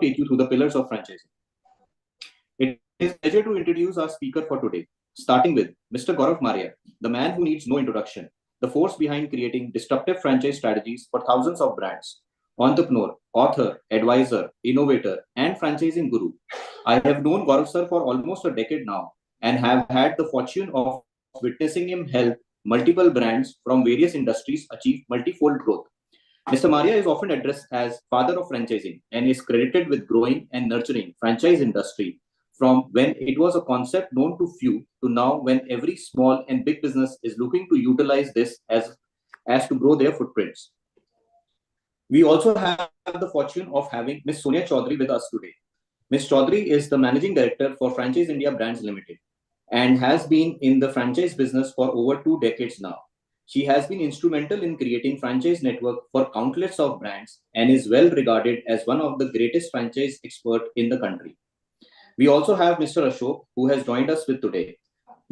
take you through the pillars of franchising. It is a pleasure to introduce our speaker for today, starting with Mr. Gaurav Maria, the man who needs no introduction, the force behind creating disruptive franchise strategies for thousands of brands, entrepreneur, author, advisor, innovator, and franchising guru. I have known Gaurav sir for almost a decade now and have had the fortune of witnessing him help multiple brands from various industries achieve multifold growth. Mr. Maria is often addressed as father of franchising and is credited with growing and nurturing franchise industry from when it was a concept known to few to now when every small and big business is looking to utilize this as to grow their footprints. We also have the fortune of having Ms. Sonia Chaudhary with us today. Ms. Chaudhary is the Managing Director for Franchise India Brands Limited and has been in the franchise business for over 2 decades now. She has been instrumental in creating franchise network for countless of brands and is well regarded as one of the greatest franchise expert in the country. We also have Mr. Ashok, who has joined us with today.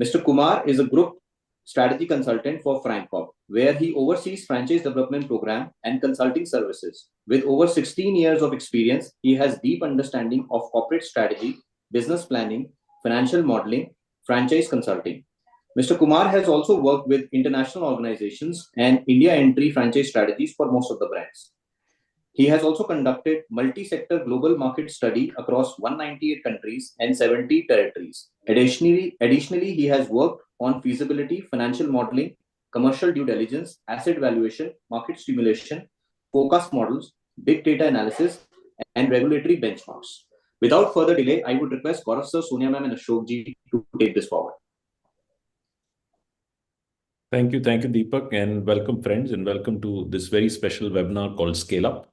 Mr. Kumar is a group strategy consultant for FranCorp, where he oversees franchise development program and consulting services. With over 16 years of experience, he has deep understanding of corporate strategy, business planning, financial modeling, franchise consulting. Mr. Kumar has also worked with international organizations and India entry franchise strategies for most of the brands. He has also conducted multi-sector global market study across 198 countries and 70 territories. Additionally, he has worked on feasibility, financial modeling, commercial due diligence, asset valuation, market stimulation, forecast models, big data analysis, and regulatory benchmarks. Without further delay, I would request Gaurav sir, Sonia ma'am, and Ashok ji to take this forward. Thank you, Deepak, and welcome friends, and welcome to this very special webinar called Scale Up.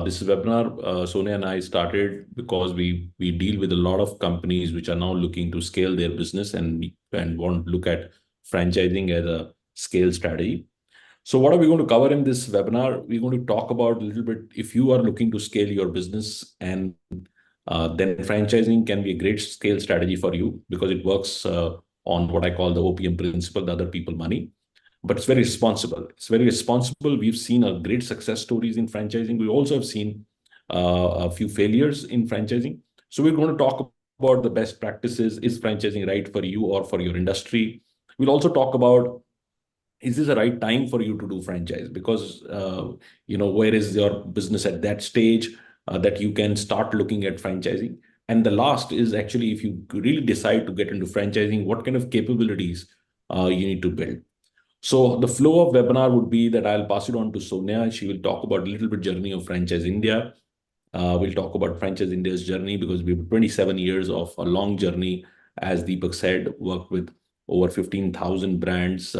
This webinar, Sonia and I started because we deal with a lot of companies which are now looking to scale their business and want to look at franchising as a scale strategy. So what are we going to cover in this webinar? We're going to talk about a little bit if you are looking to scale your business, and then franchising can be a great scale strategy for you because it works on what I call the OPM principle, the other people money. But it's very responsible. It's very responsible. We've seen a great success stories in franchising. We also have seen a few failures in franchising. So we're going to talk about the best practices. Is franchising right for you or for your industry? We'll also talk about, is this the right time for you to do franchise? Because, where is your business at that stage that you can start looking at franchising? And the last is actually, if you really decide to get into franchising, what kind of capabilities you need to build. So the flow of webinar would be that I'll pass it on to Sonia. She will talk about a little bit journey of Franchise India. We'll talk about Franchise India's journey because we have 27 years of a long journey, as Deepak said, worked with over 15,000 brands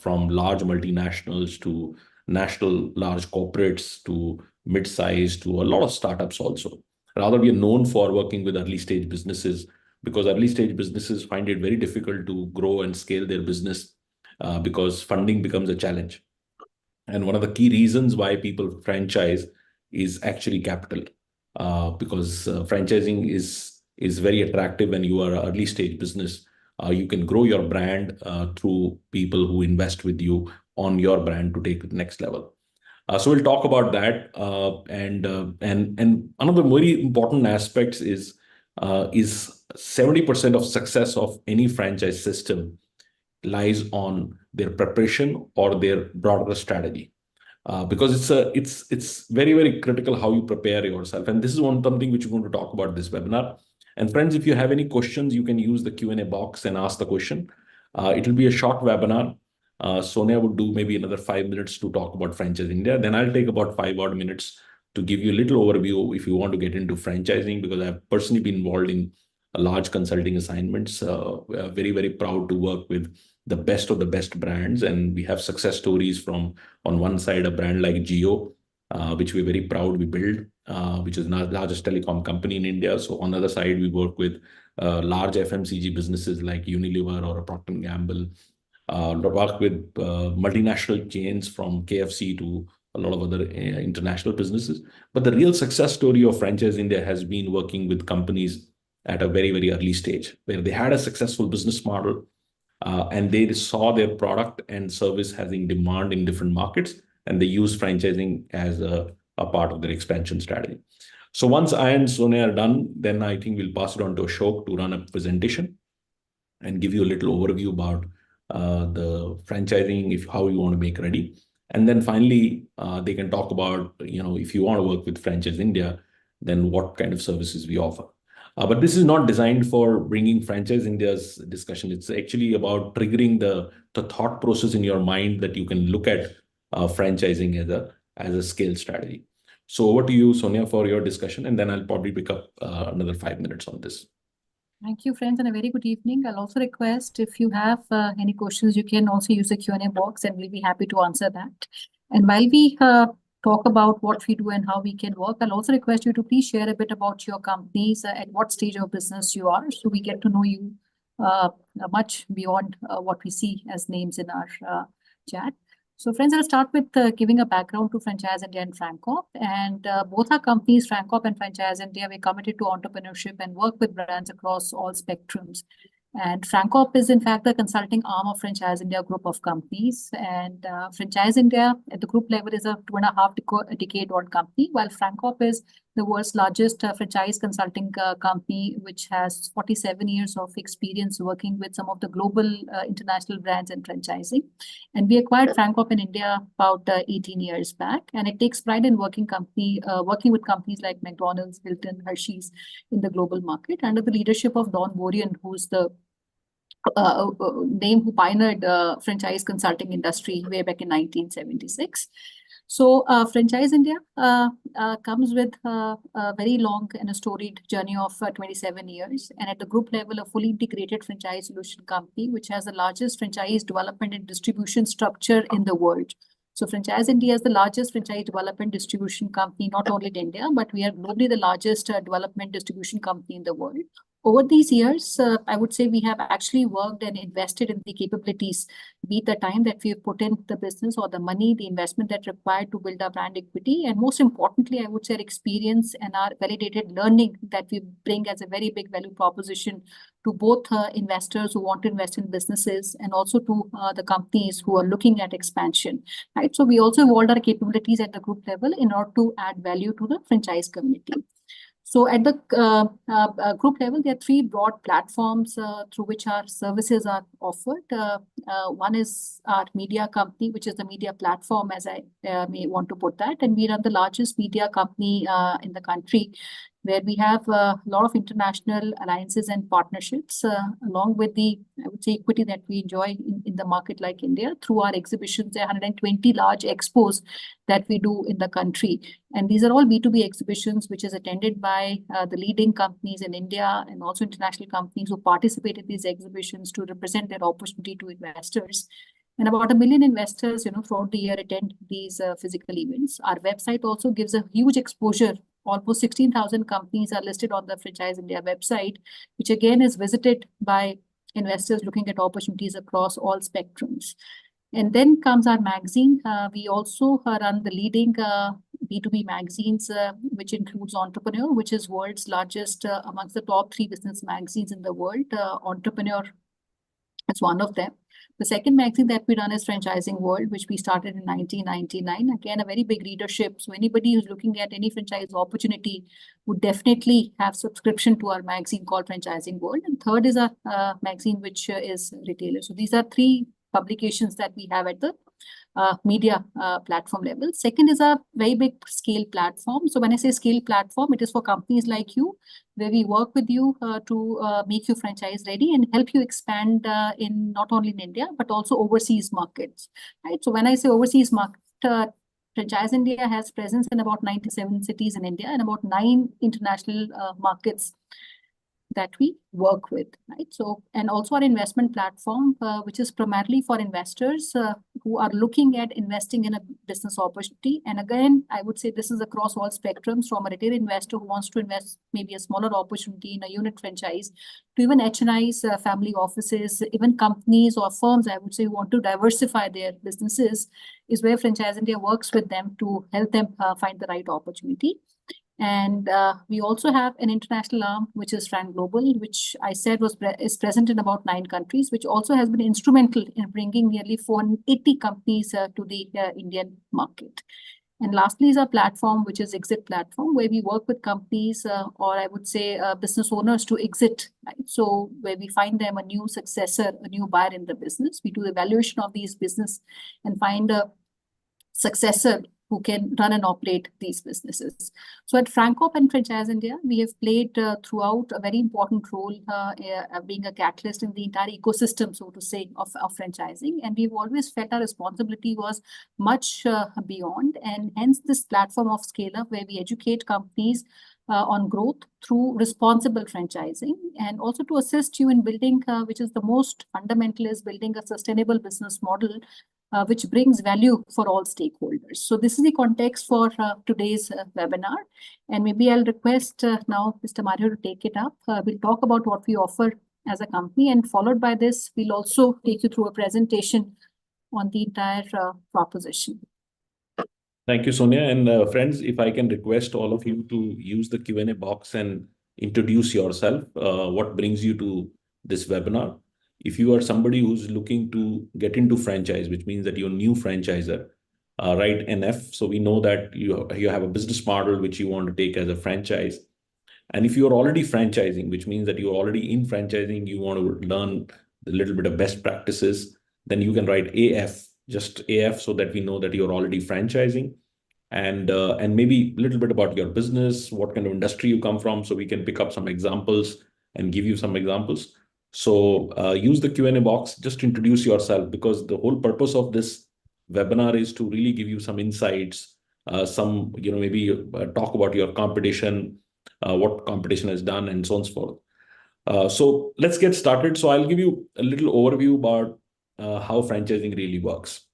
from large multinationals to national large corporates to mid-size to a lot of startups also. Rather, we are known for working with early stage businesses because early stage businesses find it very difficult to grow and scale their business because funding becomes a challenge. And one of the key reasons why people franchise is actually capital, because franchising is very attractive when you are an early stage business. You can grow your brand through people who invest with you on your brand to take it to the next level. So we'll talk about that. And another very important aspect is 70% of success of any franchise system lies on their preparation or their broader strategy. Because it's very, very critical how you prepare yourself. And this is something which we're going to talk about this webinar. And friends, if you have any questions, you can use the Q&A box and ask the question. It will be a short webinar. Sonia would do maybe another 5 minutes to talk about Franchise India. Then I'll take about 5 odd minutes to give you a little overview if you want to get into franchising, because I've personally been involved in a large consulting assignments. Very, very proud to work with the best of the best brands. And we have success stories from, on one side, a brand like Jio, which we're very proud we built, which is the largest telecom company in India. So on the other side, we work with large FMCG businesses like Unilever or Procter & Gamble. Work with multinational chains from KFC to a lot of other international businesses. But the real success story of Franchise India has been working with companies at a very, very early stage where they had a successful business model and they saw their product and service having demand in different markets, and they use franchising as a part of their expansion strategy. So once I and Sonia are done, then I think we'll pass it on to Ashok to run a presentation and give you a little overview about the franchising, if how you want to make ready. And then finally, they can talk about, if you want to work with Franchise India, then what kind of services we offer. But this is not designed for bringing Franchise India's discussion. It's actually about triggering the thought process in your mind that you can look at franchising as a scale strategy. So over to you, Sonia, for your discussion, and then I'll probably pick up another 5 minutes on this. Thank you, friends, and a very good evening. I'll also request if you have any questions, you can also use the Q&A box and we'll be happy to answer that. And while we talk about what we do and how we can work, I'll also request you to please share a bit about your companies, at what stage of business you are, so we get to know you much beyond what we see as names in our chat. So friends, I'll start with giving a background to Franchise India and Francop. And both our companies, Francop and Franchise India, we're committed to entrepreneurship and work with brands across all spectrums. And Francop is, in fact, the consulting arm of Franchise India group of companies. And Franchise India at the group level is a 2.5-decade-old company, while Francop is the world's largest franchise consulting company, which has 47 years of experience working with some of the global international brands and franchising. And we acquired Francop in India about 18 years back. And it takes pride in working with companies like McDonald's, Hilton, Hershey's in the global market under the leadership of Don Borian, who's the name who pioneered franchise consulting industry way back in 1976. So Franchise India comes with a very long and a storied journey of 27 years. And at the group level, a fully integrated franchise solution company, which has the largest franchise development and distribution structure in the world. So Franchise India is the largest franchise development distribution company, not only in India, but we are globally the largest development distribution company in the world. Over these years, I would say we have actually worked and invested in the capabilities, be it the time that we have put in the business or the money, the investment that required to build our brand equity. And most importantly, I would say experience and our validated learning that we bring as a very big value proposition to both investors who want to invest in businesses and also to the companies who are looking at expansion. Right? So we also evolved our capabilities at the group level in order to add value to the franchise community. So at the group level, there are three broad platforms through which our services are offered. One is our media company, which is the media platform, as I may want to put that. And we run the largest media company in the country, where we have a lot of international alliances and partnerships, along with the, I would say, equity that we enjoy in the market like India through our exhibitions. There are 120 large expos that we do in the country. And these are all B2B exhibitions, which is attended by the leading companies in India and also international companies who participate in these exhibitions to represent their opportunity to investors. And about 1 million investors, throughout the year attend these physical events. Our website also gives a huge exposure. Almost 16,000 companies are listed on the Franchise India website, which again is visited by investors looking at opportunities across all spectrums. And then comes our magazine. We also run the leading B2B magazines, which includes Entrepreneur, which is world's largest amongst the top 3 business magazines in the world. Entrepreneur is one of them. The second magazine that we run is Franchising World, which we started in 1999. Again, a very big readership. So anybody who's looking at any franchise opportunity would definitely have subscription to our magazine called Franchising World. And third is a magazine which is Retailer. So these are 3 publications that we have at the media platform level. Second is a very big scale platform. So when I say scale platform, it is for companies like you, where we work with you to make you franchise ready and help you expand in not only in India, but also overseas markets. Right? So when I say overseas market, Franchise India has presence in about 97 cities in India and about 9 international markets that we work with, right? So, and also our investment platform, which is primarily for investors who are looking at investing in a business opportunity. And again, I would say this is across all spectrums, from a retail investor who wants to invest maybe a smaller opportunity in a unit franchise, to even HNIs, family offices, even companies or firms, I would say, who want to diversify their businesses, is where Franchise India works with them to help them find the right opportunity. And we also have an international arm, which is Frank Global, which I said is present in about 9 countries, which also has been instrumental in bringing nearly 480 companies to the Indian market. And lastly is our platform, which is Exit Platform, where we work with companies or I would say business owners to exit, right? So where we find them a new successor, a new buyer in the business. We do the evaluation of these business and find a successor who can run and operate these businesses. So at Francop and Franchise India, we have played throughout a very important role being a catalyst in the entire ecosystem, so to say, of franchising. And we've always felt our responsibility was much beyond. And hence this platform of Scale Up, where we educate companies on growth through responsible franchising, and also to assist you in building, which is the most fundamental, is building a sustainable business model which brings value for all stakeholders. So this is the context for today's webinar. And maybe I'll request now Mr. Mario to take it up. We'll talk about what we offer as a company, and followed by this, we'll also take you through a presentation on the entire proposition. Thank you, Sonia. And friends, if I can request all of you to use the Q&A box and introduce yourself, what brings you to this webinar. If you are somebody who's looking to get into franchise, which means that you're a new franchisor, write NF. So we know that you have a business model which you want to take as a franchise. And if you're already franchising, which means that you're already in franchising, you want to learn a little bit of best practices, then you can write AF, just AF, so that we know that you're already franchising. And maybe a little bit about your business, what kind of industry you come from, so we can pick up some examples and give you some examples. So use the Q&A box, just introduce yourself, because the whole purpose of this webinar is to really give you some insights, maybe talk about your competition, what competition has done, and so on and so forth. So let's get started. So I'll give you a little overview about how franchising really works.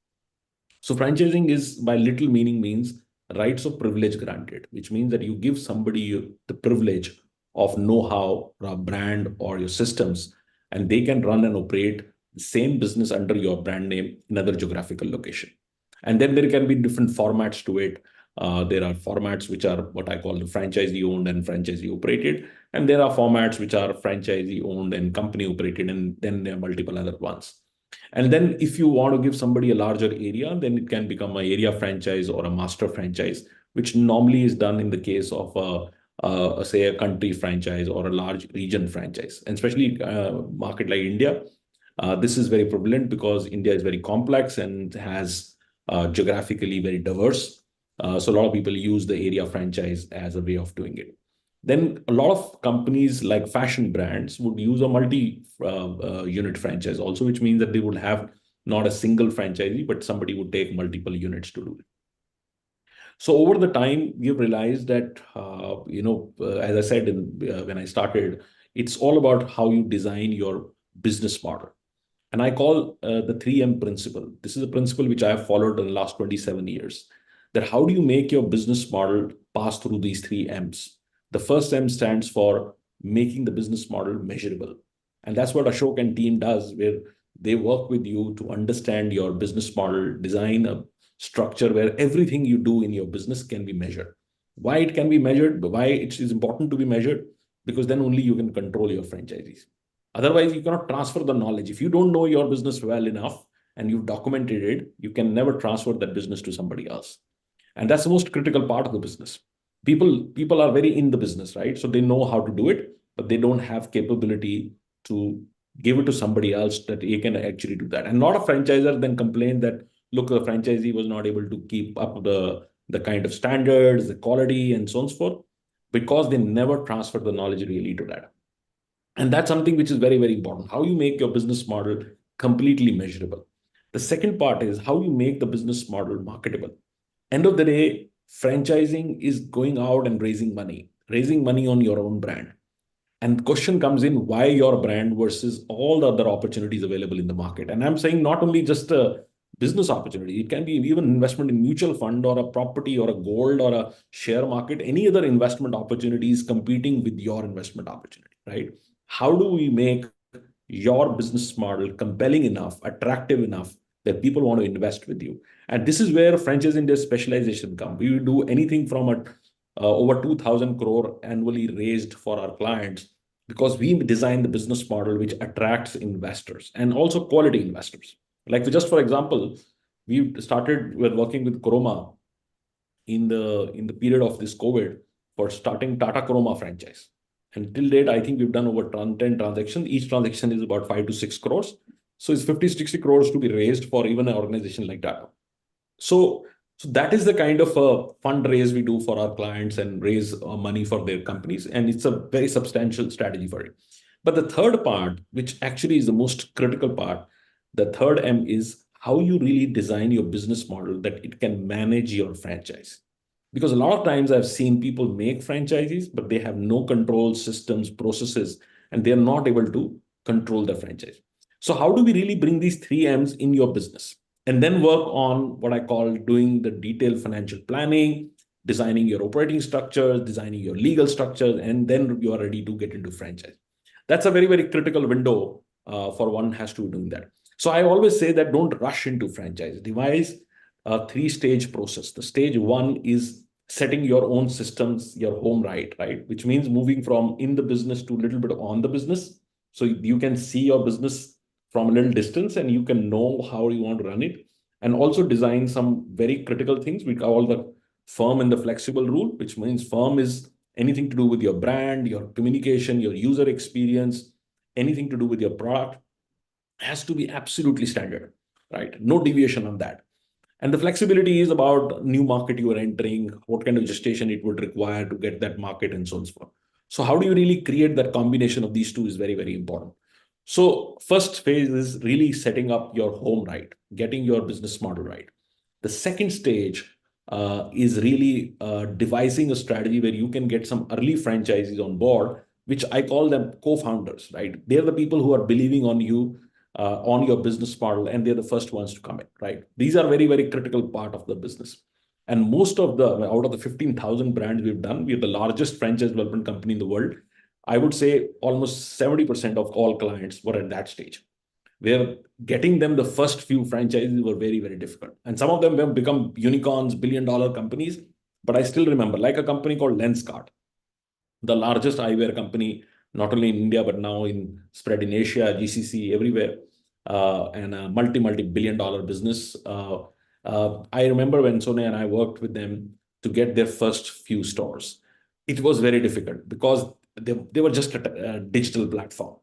So franchising is, by little meaning, means rights of privilege granted, which means that you give somebody the privilege of know-how, or a brand, or your systems, and they can run and operate the same business under your brand name in another geographical location. And then there can be different formats to it. There are formats which are what I call the franchisee owned and franchisee operated. And there are formats which are franchisee owned and company operated. And then there are multiple other ones. And then if you want to give somebody a larger area, then it can become an area franchise or a master franchise, which normally is done in the case of say a country franchise or a large region franchise. And especially a market like India, this is very prevalent because India is very complex and has geographically very diverse. So a lot of people use the area franchise as a way of doing it. Then a lot of companies like fashion brands would use a multi-unit franchise also, which means that they would have not a single franchisee, but somebody would take multiple units to do it. So over the time, we've realized that, as I said when I started, it's all about how you design your business model. And I call the 3M principle. This is a principle which I have followed in the last 27 years. That how do you make your business model pass through these 3 M's? The first M stands for making the business model measurable. And that's what Ashok and team does, where they work with you to understand your business model, design a structure where everything you do in your business can be measured. Why it can be measured, why it is important to be measured, because then only you can control your franchisees. Otherwise, you cannot transfer the knowledge. If you don't know your business well enough and you've documented it, you can never transfer that business to somebody else. And that's the most critical part of the business. People are very in the business, right? So they know how to do it, but they don't have capability to give it to somebody else that they can actually do that. And a lot of franchisors then complain that, look, the franchisee was not able to keep up the kind of standards, the quality, and so on and so forth, because they never transfer the knowledge really to that. And that's something which is very, very important. How you make your business model completely measurable. The second part is how you make the business model marketable. End of the day, franchising is going out and raising money on your own brand. And the question comes in, why your brand versus all the other opportunities available in the market? And I'm saying not only just a business opportunity, it can be even investment in mutual fund or a property or a gold or a share market, any other investment opportunities competing with your investment opportunity, right? How do we make your business model compelling enough, attractive enough that people want to invest with you? And this is where Franchise India's specialization comes. We will do anything from over 2,000 crore annually raised for our clients, because we design the business model which attracts investors and also quality investors. Like just for example, we're working with Croma in the period of this COVID for starting Tata Croma franchise. And till date, I think we've done over 10 transactions. Each transaction is about 5 to 6 crores. So it's 50, 60 crores to be raised for even an organization like Tata. So that is the kind of fundraise we do for our clients and raise money for their companies. And it's a very substantial strategy for it. But the third part, which actually is the most critical part, the third M is how you really design your business model that it can manage your franchise. Because a lot of times I've seen people make franchises, but they have no control systems, processes, and they're not able to control the franchise. So how do we really bring these three M's in your business? And then work on what I call doing the detailed financial planning, designing your operating structures, designing your legal structures, and then you are ready to get into franchise. That's a very, very critical window for one has to be doing that. So I always say that don't rush into franchise. Devise a three-stage process. The stage one is setting your own systems, your home right, which means moving from in the business to a little bit on the business. So you can see your business from a little distance and you can know how you want to run it. And also design some very critical things. We call the firm and the flexible rule, which means firm is anything to do with your brand, your communication, your user experience, anything to do with your product has to be absolutely standard, right? No deviation on that. And the flexibility is about new market you are entering, what kind of gestation it would require to get that market and so on and so forth. So how do you really create that combination of these two is very, very important. So first phase is really setting up your home right, getting your business model right. The second stage is really devising a strategy where you can get some early franchisees on board, which I call them co-founders, right? They're the people who are believing on you, on your business model, and they're the first ones to come in, right? These are very, very critical part of the business. And most of out of the 15,000 brands we've done, we're the largest franchise development company in the world. I would say almost 70% of all clients were at that stage, where getting them the first few franchises were very, very difficult. And some of them have become unicorns, billion-dollar companies. But I still remember, like a company called Lenskart, the largest eyewear company, not only in India, but now spread in Asia, GCC, everywhere, and a multi-billion-dollar business. I remember when Sonia and I worked with them to get their first few stores. It was very difficult because they were just a digital platform.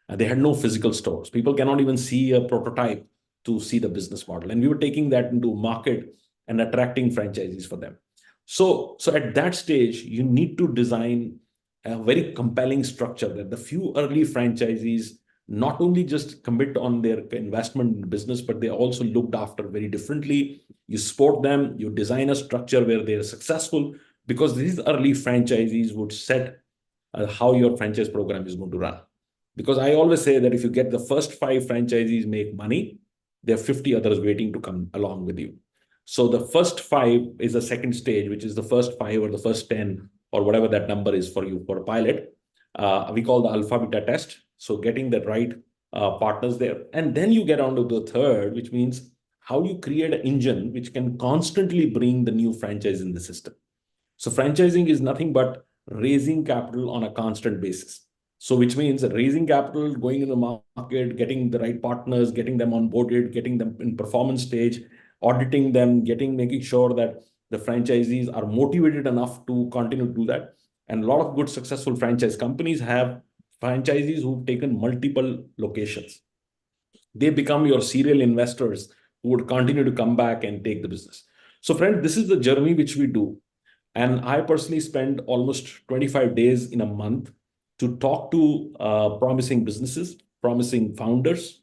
They had no physical stores. People cannot even see a prototype to see the business model. And we were taking that into market and attracting franchisees for them. So at that stage, you need to design a very compelling structure that the few early franchisees not only just commit on their investment in business, but they also looked after very differently. You support them, you design a structure where they're successful, because these early franchisees would set how your franchise program is going to run. Because I always say that if you get the first 5 franchisees make money, there are 50 others waiting to come along with you. So the first 5 is the second stage, which is the first 5 or the first 10 or whatever that number is for you for a pilot. We call the alpha beta test. So getting the right partners there. And then you get on to the third, which means how do you create an engine which can constantly bring the new franchise in the system. So franchising is nothing but raising capital on a constant basis. So which means raising capital, going in the market, getting the right partners, getting them onboarded, getting them in performance stage, auditing them, making sure that the franchisees are motivated enough to continue to do that. And a lot of good successful franchise companies have franchisees who've taken multiple locations. They become your serial investors who would continue to come back and take the business. So friend, this is the journey which we do. And I personally spend almost 25 days in a month to talk to promising businesses, promising founders,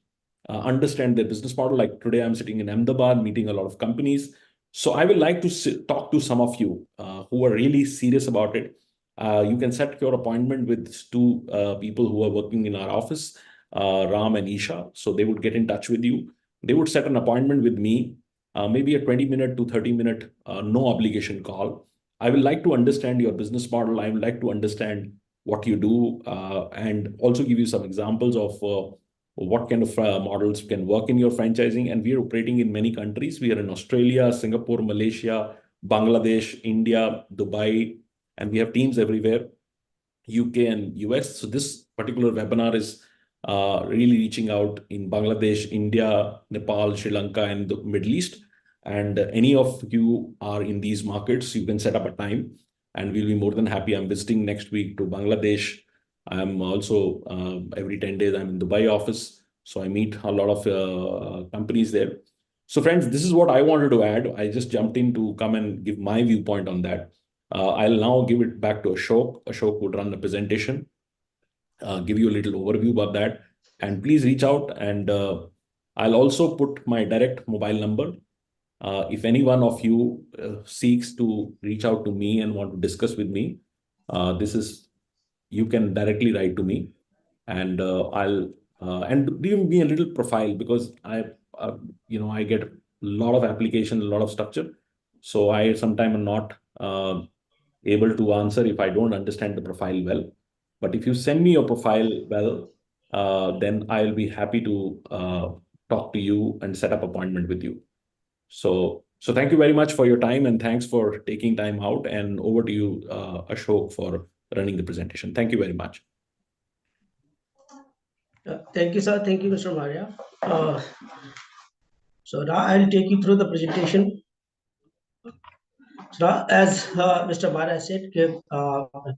understand their business model. Like today, I'm sitting in Ahmedabad, meeting a lot of companies. So I would like to talk to some of you who are really serious about it. You can set your appointment with 2 people who are working in our office, Ram and Isha. So they would get in touch with you. They would set an appointment with me, maybe a 20-minute to 30-minute no obligation call. I would like to understand your business model. I would like to understand what you do and also give you some examples of what kind of models can work in your franchising. And we are operating in many countries. We are in Australia, Singapore, Malaysia, Bangladesh, India, Dubai, and we have teams everywhere, UK and US. So this particular webinar is really reaching out in Bangladesh, India, Nepal, Sri Lanka, and the Middle East. And any of you are in these markets, you can set up a time and we'll be more than happy. I'm visiting next week to Bangladesh. I'm also every 10 days, I'm in Dubai office. So I meet a lot of companies there. So friends, this is what I wanted to add. I just jumped in to come and give my viewpoint on that. I'll now give it back to Ashok. Ashok would run the presentation, give you a little overview about that. And please reach out, and I'll also put my direct mobile number. If any one of you seeks to reach out to me and want to discuss with me, you can directly write to me, and I'll and give me a little profile, because I get a lot of applications, a lot of structure, so I sometimes am not able to answer if I don't understand the profile well. But if you send me your profile well, then I'll be happy to talk to you and set up appointment with you. So thank you very much for your time, and thanks for taking time out. And over to you, Ashok, for running the presentation. Thank you very much. Thank you, sir. Thank you, Mr. Maria. So now I'll take you through the presentation. So now, as Mr. Maria said,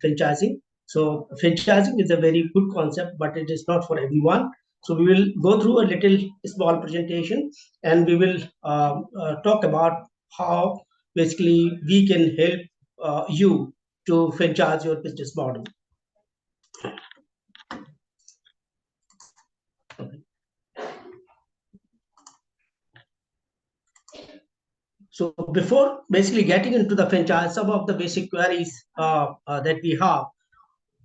franchising. So franchising is a very good concept, but it is not for everyone. So we will go through a little small presentation, and we will talk about how basically we can help you to franchise your business model. So before basically getting into the franchise, some of the basic queries that we have,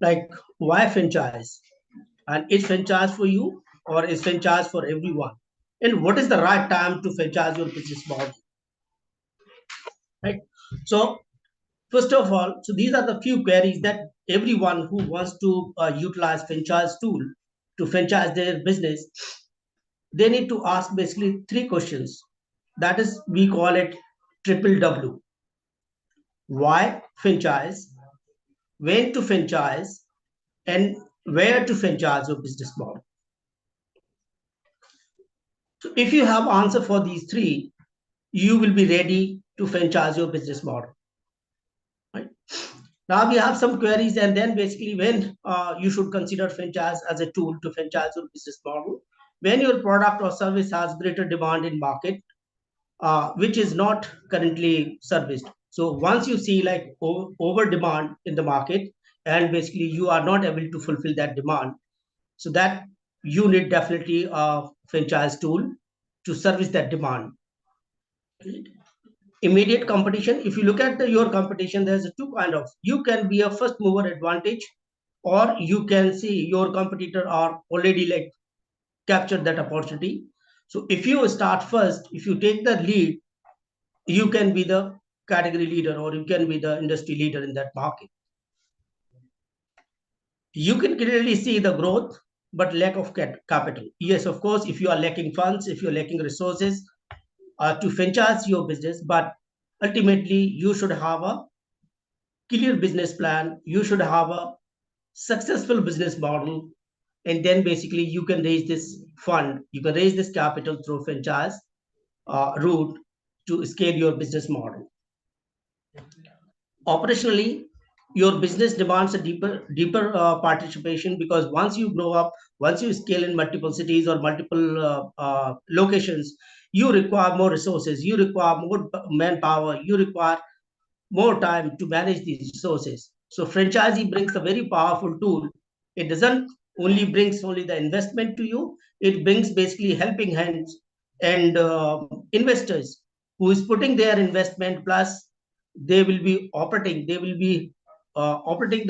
like why franchise? And is franchise for you, or is franchise for everyone? And what is the right time to franchise your business model? Right. So first of all, so these are the few queries that everyone who wants to utilize franchise tool to franchise their business, they need to ask basically three questions. That is, we call it triple W. Why franchise, when to franchise, and where to franchise your business model. So if you have answer for these three, you will be ready to franchise your business model. Right? Now we have some queries, and then basically when you should consider franchise as a tool to franchise your business model, when your product or service has greater demand in market, which is not currently serviced. So once you see like over demand in the market, and basically you are not able to fulfill that demand, so that you need definitely a franchise tool to service that demand. Immediate competition. If you look at your competition, there's two kind of. You can be a first mover advantage, or you can see your competitor are already like captured that opportunity. So if you start first, if you take the lead, you can be the category leader, or you can be the industry leader in that market. You can clearly see the growth, but lack of capital. Yes, of course, if you are lacking funds, if you're lacking resources to franchise your business, but ultimately you should have a clear business plan. You should have a successful business model, and then basically you can raise this fund, you can raise this capital through franchise route to scale your business model. Operationally, your business demands a deeper participation, because once you grow up, once you scale in multiple cities or multiple locations, you require more resources, you require more manpower, you require more time to manage these resources. So franchisee brings a very powerful tool. It doesn't only brings only the investment to you, it brings basically helping hands and investors who is putting their investment, plus they will be operating the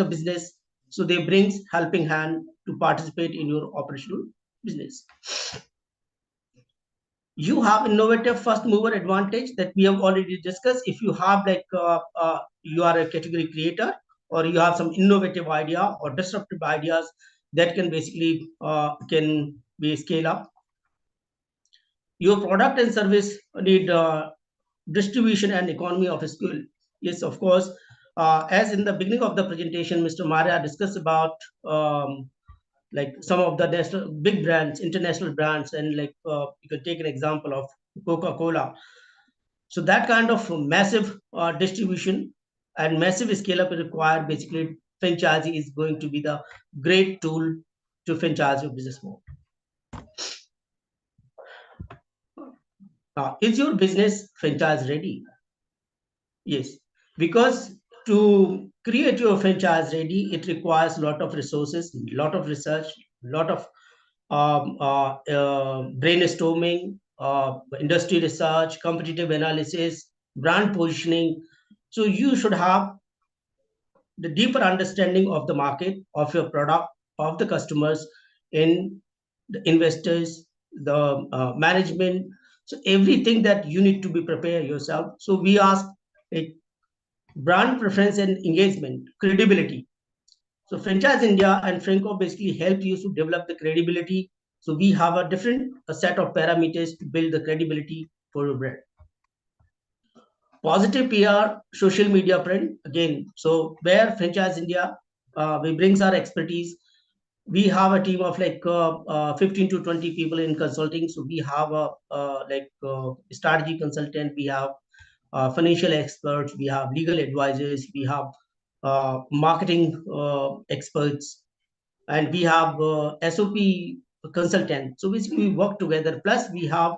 business. So they brings helping hand to participate in your operational business. You have innovative first mover advantage that we have already discussed. If you have like you are a category creator, or you have some innovative idea or disruptive ideas that can basically can be scale up. Your product and service need distribution and economy of scale. Yes, of course. As in the beginning of the presentation, Mr. Maria discussed about like some of the national big brands, international brands, and like you can take an example of Coca-Cola. So that kind of massive distribution and massive scale up required, basically franchisee is going to be the great tool to franchise your business model. Is your business franchise ready? Yes, because to create your franchise ready, it requires a lot of resources, a lot of research, a lot of brainstorming, industry research, competitive analysis, brand positioning. So you should have the deeper understanding of the market, of your product, of the customers, in the investors, the management. So everything that you need to be prepared yourself. So we ask a brand preference and engagement, credibility. So Franchise India and Franco basically help you to develop the credibility. So we have a different set of parameters to build the credibility for your brand. Positive PR, social media print, again, so where Franchise India, we brings our expertise. We have a team of like 15 to 20 people in consulting. So we have a strategy consultant, we have financial experts, we have legal advisors, we have marketing experts, and we have SOP consultant. So basically we work together. Plus we have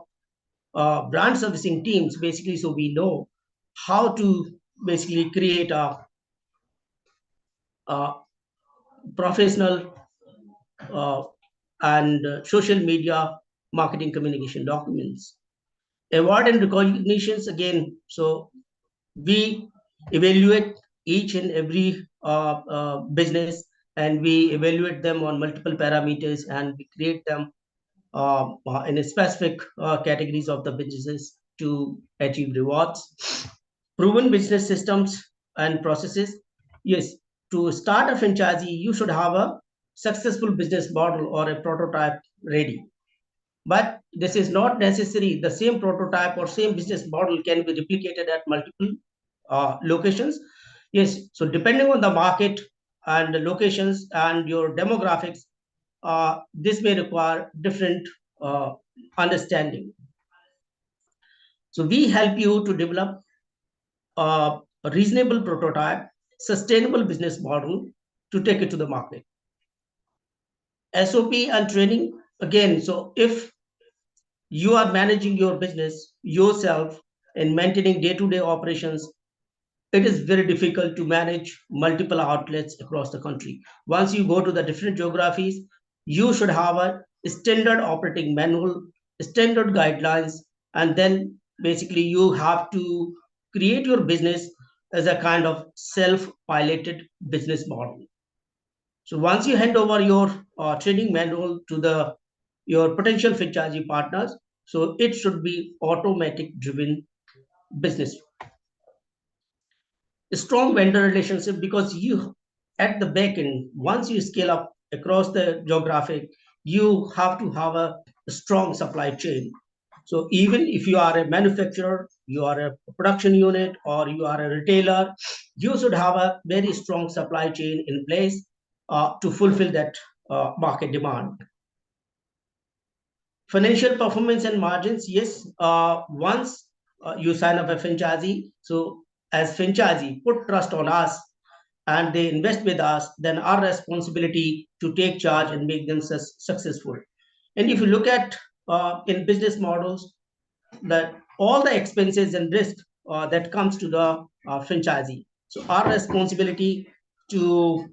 brand servicing teams, basically, so we know how to basically create a professional and social media marketing communication documents. Award and recognitions, again, so we evaluate each and every business, and we evaluate them on multiple parameters, and we create them in a specific categories of the businesses to achieve rewards. Proven business systems and processes. Yes, to start a franchisee, you should have a successful business model or a prototype ready. But this is not necessary. The same prototype or same business model can be replicated at multiple locations. Yes, so depending on the market and the locations and your demographics, this may require different understanding. So we help you to develop a reasonable prototype, sustainable business model to take it to the market. SOP and training, again, so if you are managing your business yourself and maintaining day-to-day operations, it is very difficult to manage multiple outlets across the country. Once you go to the different geographies, you should have a standard operating manual, standard guidelines, and then basically you have to create your business as a kind of self-piloted business model. So once you hand over your training manual to your potential franchisee partners, so it should be automatic driven business. A strong vendor relationship, because you at the back end, once you scale up across the geographic, you have to have a strong supply chain. So even if you are a manufacturer, you are a production unit, or you are a retailer, you should have a very strong supply chain in place to fulfill that market demand. Financial performance and margins, yes. Once you sign up a franchisee, so as franchisee, put trust on us and they invest with us, then our responsibility to take charge and make them successful. And if you look at in business models, that all the expenses and risk that comes to the franchisee. So our responsibility to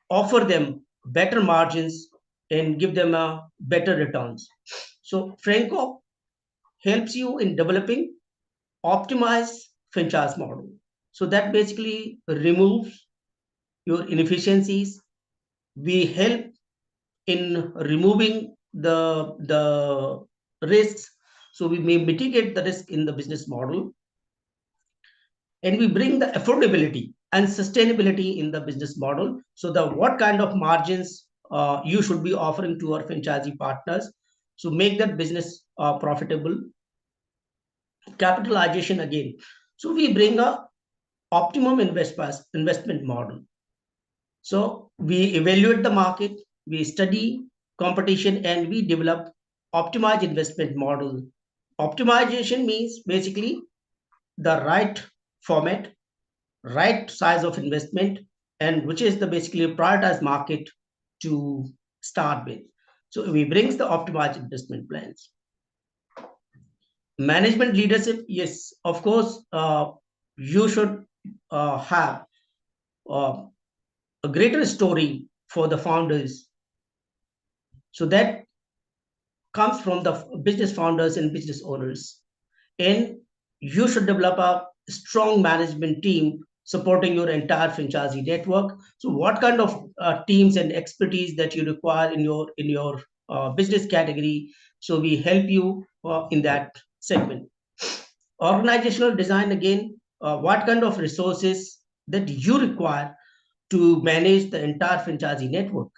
offer them better margins and give them better returns. So Franco helps you in developing optimized franchise model. So that basically removes your inefficiencies. We help in removing the risks. So we may mitigate the risk in the business model, and we bring the affordability and sustainability in the business model. So what kind of margins you should be offering to our franchisee partners, so make that business profitable. Capitalization, again, so we bring a optimum investment model. So we evaluate the market, we study competition, and we develop optimized investment model. Optimization means basically the right format, right size of investment, and which is the basically prioritized market to start with. So we brings the optimized investment plans. Management leadership, yes, of course, you should have a greater story for the founders. So that comes from the business founders and business owners. And you should develop a strong management team supporting your entire franchisee network. So what kind of teams and expertise that you require in your business category? So we help you in that segment. Organizational design, again, what kind of resources that you require to manage the entire franchisee network.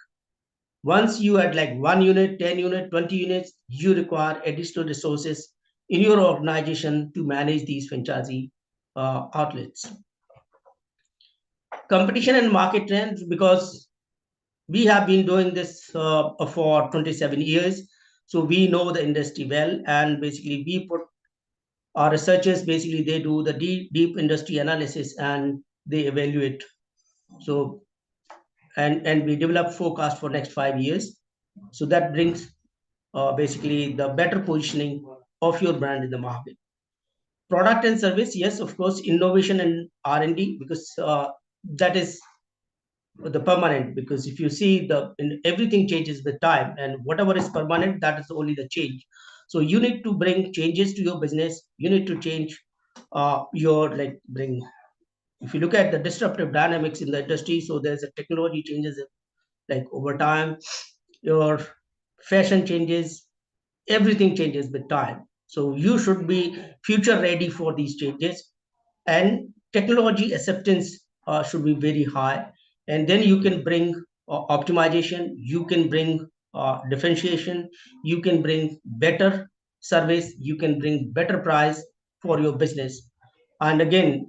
Once you had like 1 unit, 10 unit, 20 units, you require additional resources in your organization to manage these franchisee outlets. Competition and market trends, because we have been doing this for 27 years. So we know the industry well, and basically we put our researchers, basically they do the deep industry analysis and they evaluate. So and we develop forecast for next 5 years. So that brings basically the better positioning of your brand in the market. Product and service, yes, of course, innovation and R&D, because that is the permanent, because if you see everything changes with time, and whatever is permanent, that is only the change. So you need to bring changes to your business. You need to change if you look at the disruptive dynamics in the industry, so there's a technology changes like over time, your fashion changes, everything changes with time. So you should be future ready for these changes, and technology acceptance should be very high. And then you can bring optimization, you can bring differentiation, you can bring better service, you can bring better price for your business, and again,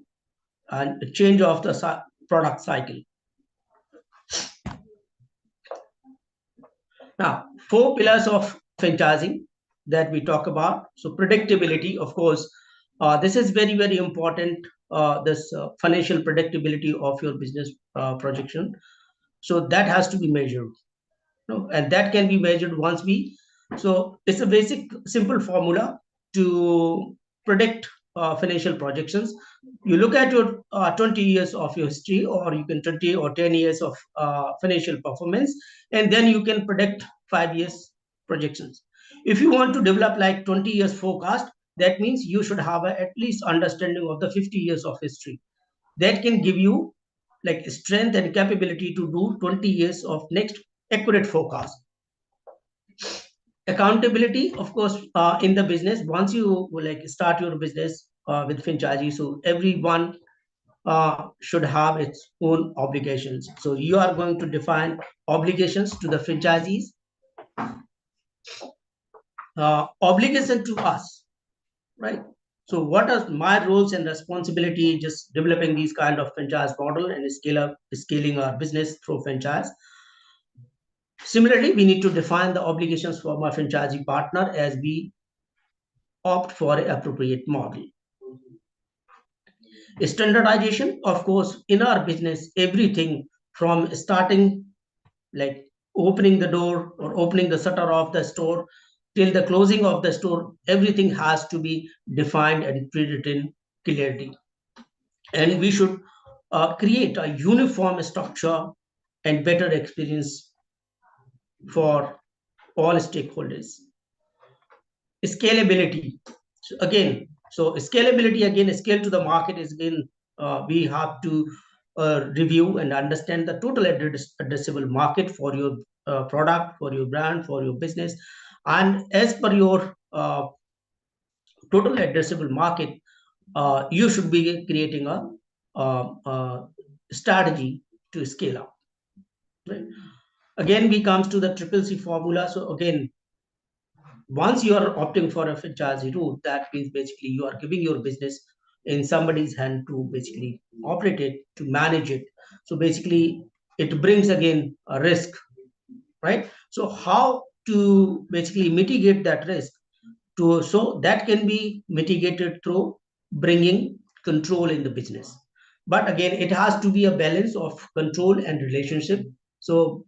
and change of the product cycle. Now, 4 pillars of franchising that we talk about. So predictability, of course, this is very, very important, this financial predictability of your business projection. So that has to be measured. And that can be measured so it's a basic, simple formula to predict financial projections. You look at your 20 years of your history, or you can 20 or 10 years of financial performance, and then you can predict 5 years projections. If you want to develop like 20 years forecast, that means you should have at least understanding of the 50 years of history. That can give you like strength and capability to do 20 years of next accurate forecast. Accountability, of course, in the business, once you like start your business with franchisee, so everyone should have its own obligations. So you are going to define obligations to the franchisees, obligation to us, right? So what are my roles and responsibility just developing these kind of franchise model and scaling our business through franchise? Similarly, we need to define the obligations for my franchisee partner as we opt for an appropriate model. Standardization, of course, in our business, everything from starting like opening the door or opening the shutter of the store till the closing of the store, everything has to be defined and pre-written clearly. And we should create a uniform structure and better experience for all stakeholders. Scalability. So scalability, again, scale to the market is again, we have to review and understand the total addressable market for your product, for your brand, for your business. And as per your total addressable market, you should be creating a strategy to scale up. Right? Again, we comes to the triple C formula. So again, once you are opting for a franchisee route, that means basically you are giving your business in somebody's hand to basically operate it, to manage it. So basically, it brings again a risk, right? So how to basically mitigate that risk? So that can be mitigated through bringing control in the business. But again, it has to be a balance of control and relationship. So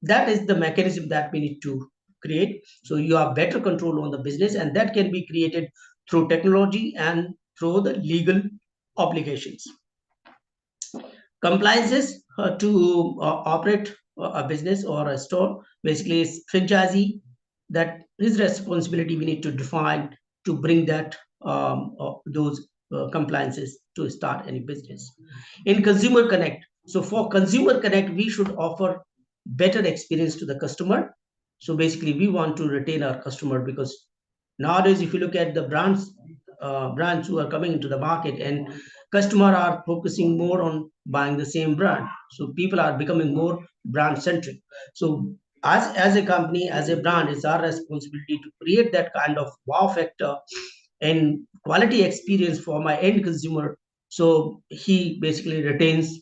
that is the mechanism that we need to create. So you have better control on the business, and that can be created through technology and through the legal obligations. Compliances to operate a business or a store basically is franchisee, that his responsibility we need to define to bring that those compliances to start any business. In consumer connect, so for consumer connect we should offer better experience to the customer. So basically we want to retain our customer, because nowadays if you look at the brands who are coming into the market, and customer are focusing more on buying the same brand, so people are becoming more brand centric. So as a company, as a brand, it's our responsibility to create that kind of wow factor and quality experience for my end consumer, so he basically retains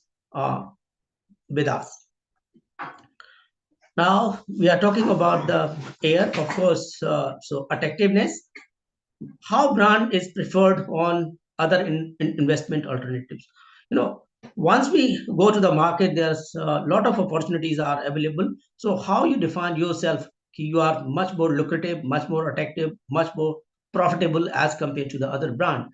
with us. Now we are talking about the air, of course. So attractiveness, how brand is preferred on other investment alternatives. Once we go to the market, there's a lot of opportunities are available. So how you define yourself, you are much more lucrative, much more attractive, much more profitable as compared to the other brand.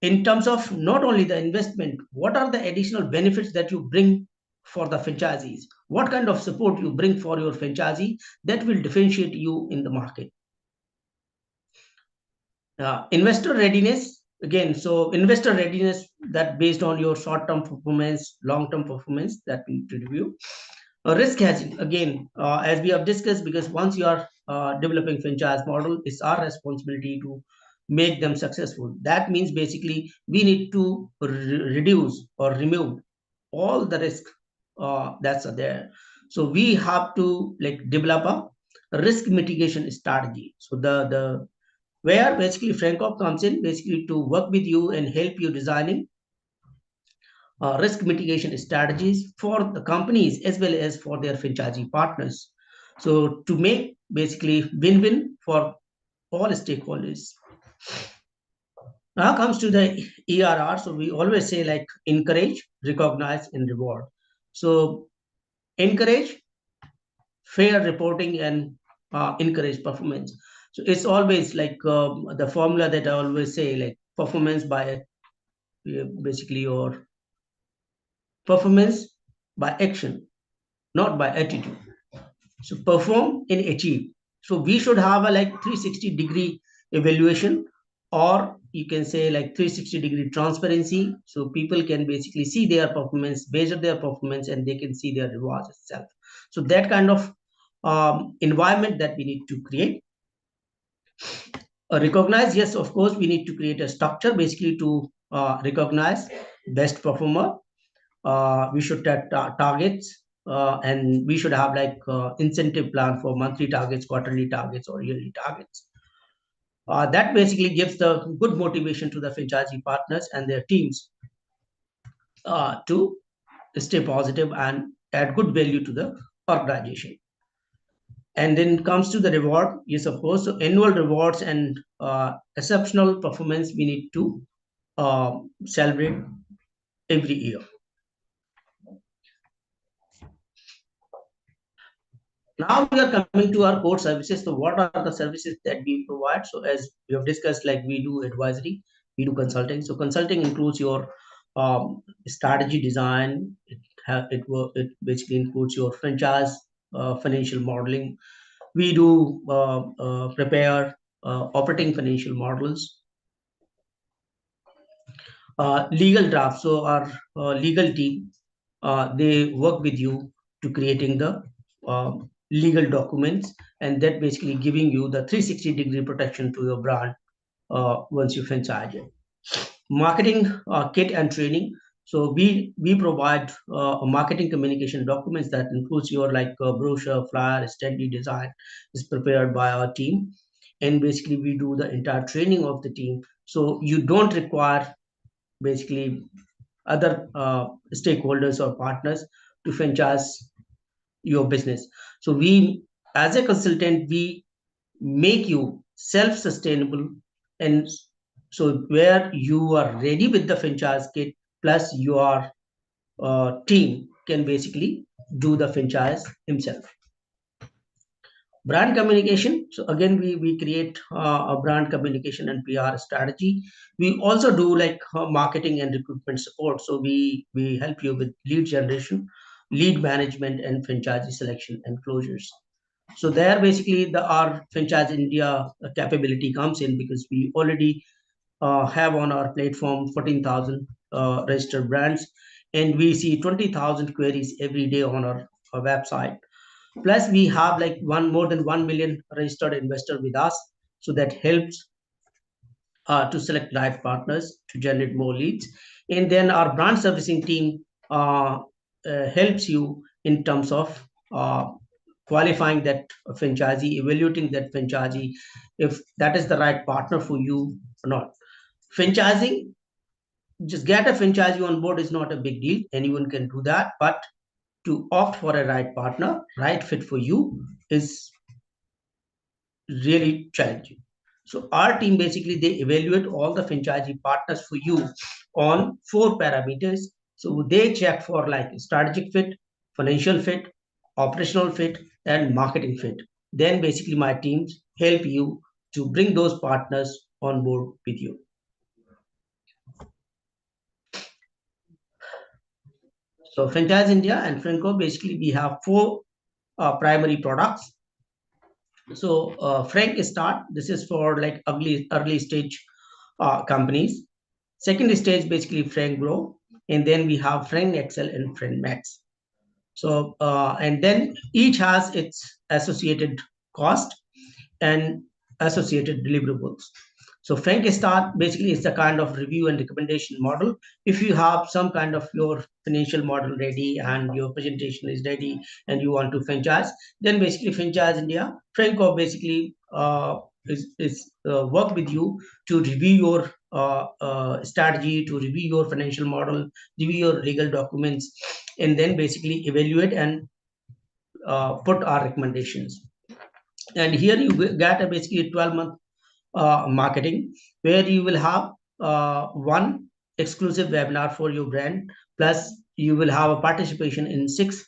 In terms of not only the investment, what are the additional benefits that you bring for the franchisees? What kind of support you bring for your franchisee that will differentiate you in the market? Investor readiness, again, so investor readiness that based on your short-term performance, long-term performance that we need to review. Risk hedging, again, as we have discussed, because once you are developing franchise model, it's our responsibility to make them successful. That means basically we need to reduce or remove all the risk that's there. So we have to develop a risk mitigation strategy. So the where basically Francop comes in basically to work with you and help you designing risk mitigation strategies for the companies as well as for their franchisee partners. So to make basically win-win for all stakeholders. Now comes to the ERR. So we always say encourage, recognize, and reward. So encourage fair reporting and encourage performance. So it's always the formula that I always say, performance by basically, or performance by action, not by attitude. So perform and achieve. So we should have a 360-degree evaluation, or you can say 360-degree transparency. So people can basically see their performance, measure their performance, and they can see their rewards itself. So that kind of environment that we need to create. Recognize, yes, of course, we need to create a structure basically to recognize best performer. We should set targets, and we should have incentive plan for monthly targets, quarterly targets, or yearly targets. That basically gives the good motivation to the franchisee partners and their teams to stay positive and add good value to the organization. And then comes to the reward, yes, of course. So annual rewards and exceptional performance we need to celebrate every year. Now we are coming to our core services. So what are the services that we provide? So as we have discussed, we do advisory, we do consulting. So consulting includes your strategy design. It basically includes your franchise financial modeling. We do prepare operating financial models. Legal draft. So our legal team, they work with you to creating the legal documents, and that basically giving you the 360-degree protection to your brand once you franchise it. Marketing kit and training. So we provide marketing communication documents that includes your brochure, flyer, standee design is prepared by our team, and basically we do the entire training of the team. So you don't require basically other stakeholders or partners to franchise your business. So we, as a consultant, we make you self-sustainable and So where you are ready with the franchise kit, plus your team can basically do the franchise himself. Brand communication. So again, we create a brand communication and PR strategy. We also do like marketing and recruitment support. So we help you with lead generation, lead management, and franchisee selection and closures. So there basically our Franchise India capability comes in, because we already have on our platform 14,000 registered brands, and we see 20,000 queries every day on our website. Plus, we have like more than 1 million registered investors with us. So that helps to select right partners to generate more leads. And then our brand servicing team helps you in terms of qualifying that franchisee, evaluating that franchisee, if that is the right partner for you or not. Franchising, just get a franchisee on board is not a big deal. Anyone can do that. But to opt for a right partner, right fit for you, is really challenging. So our team basically, they evaluate all the franchisee partners for you on 4 parameters. So they check for like strategic fit, financial fit, operational fit, and marketing fit. Then basically my teams help you to bring those partners on board with you. So Franchise India and Franco, basically we have 4 primary products. So Frank Start, this is for like early stage companies. Second stage, basically Frank Grow, and then we have Frank Excel and Frank Max. So and then each has its associated cost and associated deliverables. So Frank Start basically is the kind of review and recommendation model. If you have some kind of your financial model ready and your presentation is ready and you want to franchise, then basically Franchise India, Franco basically is work with you to review your strategy, to review your financial model, review your legal documents, and then basically evaluate and put our recommendations. And here you get a basically 12-month marketing, where you will have one exclusive webinar for your brand, plus you will have a participation in 6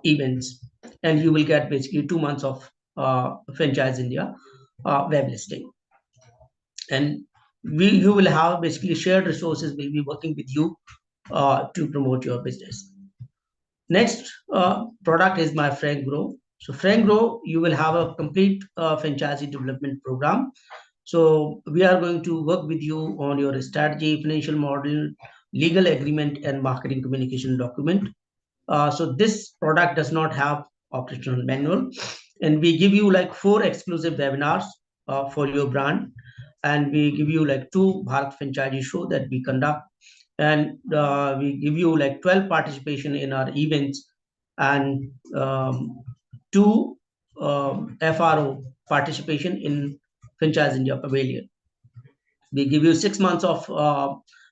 events, and you will get basically 2 months of Franchise India web listing. And you will have basically shared resources will be working with you to promote your business. Next product is my Frank Grow. So Frank Grow, you will have a complete franchisee development program. So we are going to work with you on your strategy, financial model, legal agreement, and marketing communication document. So this product does not have operational manual, and we give you like 4 exclusive webinars for your brand, and we give you like 2 Bharat Franchisee show that we conduct, and we give you like 12 participation in our events, and 2 FRO participation in Franchise India Pavilion. We give you 6 months of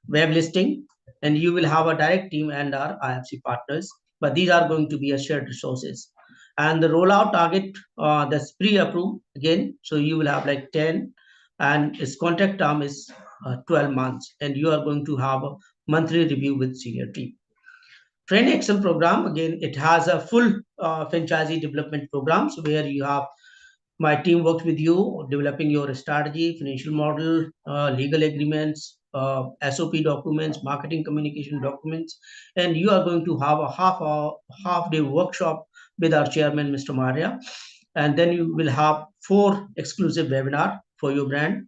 web listing, and you will have a direct team and our IFC partners, but these are going to be a shared resources. And the rollout target, that's pre-approved again, so you will have like 10, and its contract term is 12 months, and you are going to have a monthly review with senior team. Friend Excel program, again, it has a full franchisee development programs, where you have my team works with you developing your strategy, financial model, legal agreements, SOP documents, marketing communication documents, and you are going to have a half day workshop with our chairman, Mr. Maria, and then you will have 4 exclusive webinar for your brand,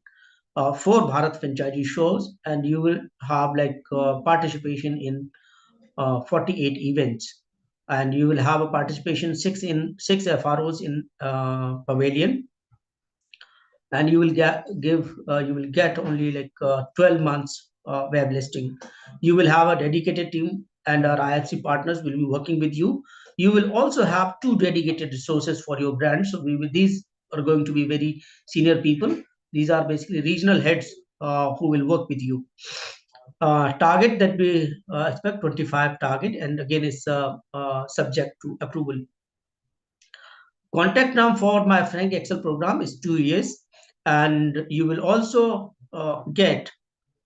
4 Bharat Franchisee shows, and you will have like participation in 48 events, and you will have a participation 6 FROs in Pavilion, and you will get only like 12 months web listing. You will have a dedicated team, and our IFC partners will be working with you. You will also have 2 dedicated resources for your brand. So these are going to be very senior people. These are basically regional heads who will work with you. Target that we expect 25 target, and again is subject to approval. Contact term for my Frank Excel program is 2 years, and you will also get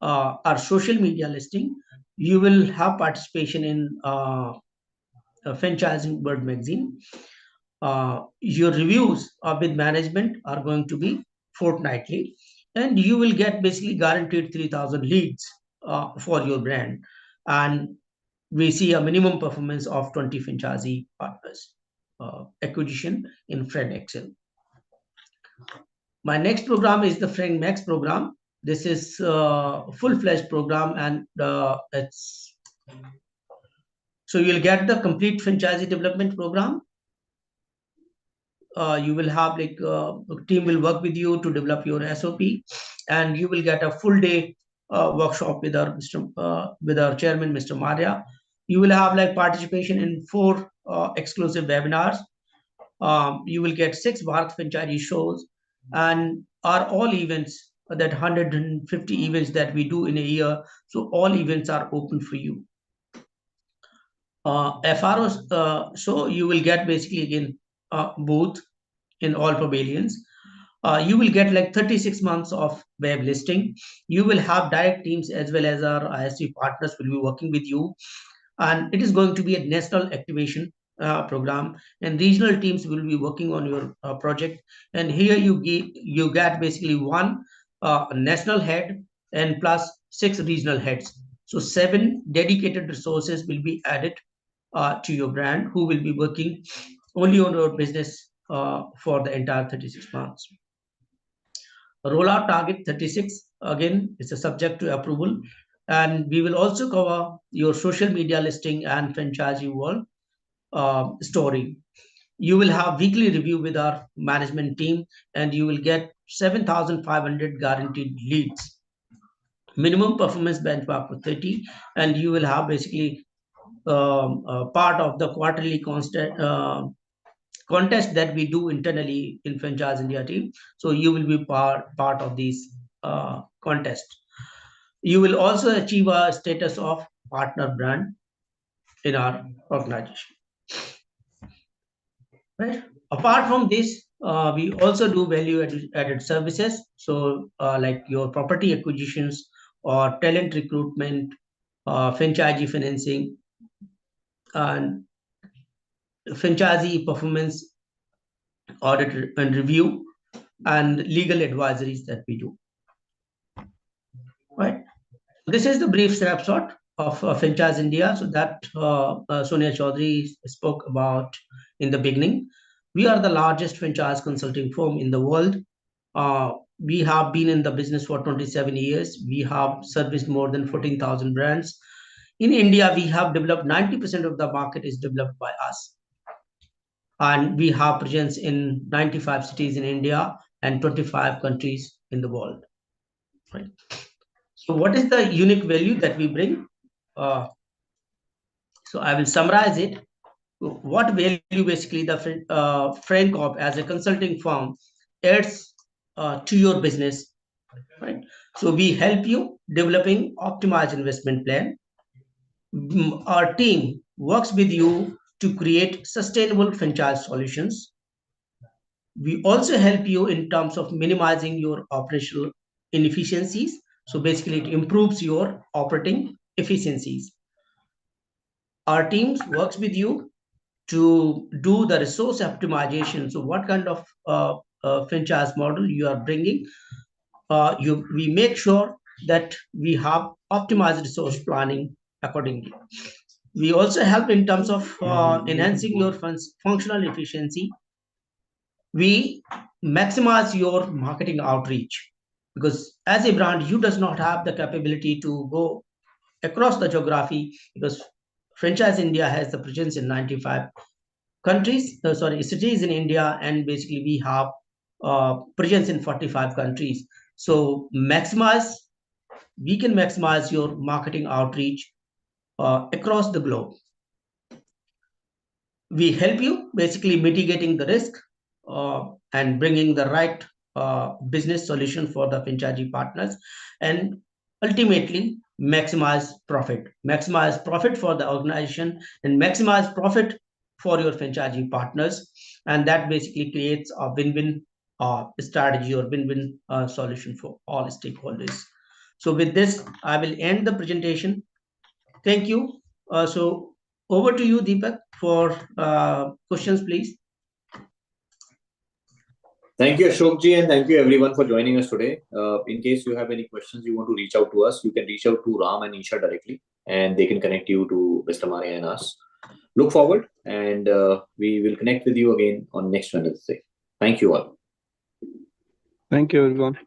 our social media listing, you will have participation in Franchising Bird magazine. Your reviews with management are going to be fortnightly, and you will get basically guaranteed 3,000 leads for your brand. And we see a minimum performance of 20 franchisee partners acquisition in FIHL. My next program is the Friend Max program. This is a full-fledged program, and it's so you'll get the complete franchisee development program. You will have like a team will work with you to develop your SOP, and you will get a full day workshop with our chairman, Mr. Maria. You will have like participation in 4 exclusive webinars. You will get 6 Bharat franchisee shows, and are all events, that 150 events that we do in a year. So all events are open for you. FRO, so you will get basically again booth in all pavilions. You will get like 36 months of web listing. You will have direct teams as well as our ISV partners will be working with you. And it is going to be a national activation program, and regional teams will be working on your project. And here you get basically 1 national head and plus 6 regional heads. So 7 dedicated resources will be added to your brand, who will be working only on your business for the entire 36 months. Rollout target 36, again, it's a subject to approval. And we will also cover your social media listing and franchisee world story. You will have weekly review with our management team, and you will get 7,500 guaranteed leads. Minimum performance benchmark for 30, and you will have basically part of the quarterly contest that we do internally in Franchise India team. So you will be part of these contests. You will also achieve a status of partner brand in our organization. Right. Apart from this, we also do value-added services. So like your property acquisitions or talent recruitment, franchisee financing, and franchisee performance audit and review, and legal advisories that we do. Right. This is the brief snapshot of Franchise India. So that Sonia Chaudhary spoke about in the beginning. We are the largest franchise consulting firm in the world. We have been in the business for 27 years. We have serviced more than 14,000 brands. In India, we have developed 90% of the market is developed by us. And we have presence in 95 cities in India and 25 countries in the world. Right. So what is the unique value that we bring? So I will summarize it. What value basically the FranCorp as a consulting firm adds to your business, right? So we help you developing optimized investment plan. Our team works with you to create sustainable franchise solutions. We also help you in terms of minimizing your operational inefficiencies. So basically it improves your operating efficiencies. Our teams works with you to do the resource optimization. So what kind of franchise model you are bringing, we make sure that we have optimized resource planning accordingly. We also help in terms of enhancing your functional efficiency. We maximize your marketing outreach, because as a brand, you does not have the capability to go across the geography, because Franchise India has the presence in 95 countries, cities in India, and basically we have presence in 45 countries. So we can maximize your marketing outreach across the globe. We help you basically mitigating the risk and bringing the right business solution for the franchisee partners, and ultimately maximize profit for the organization, and maximize profit for your franchisee partners. And that basically creates a win-win strategy or win-win solution for all stakeholders. So with this, I will end the presentation. Thank you. So over to you, Deepak, for questions, please. Thank you, Ashokji, and thank you everyone for joining us today. In case you have any questions you want to reach out to us, you can reach out to Ram and Isha directly, and they can connect you to Mr. Maria and us. Look forward, and we will connect with you again on next Wednesday. Thank you all. Thank you, everyone.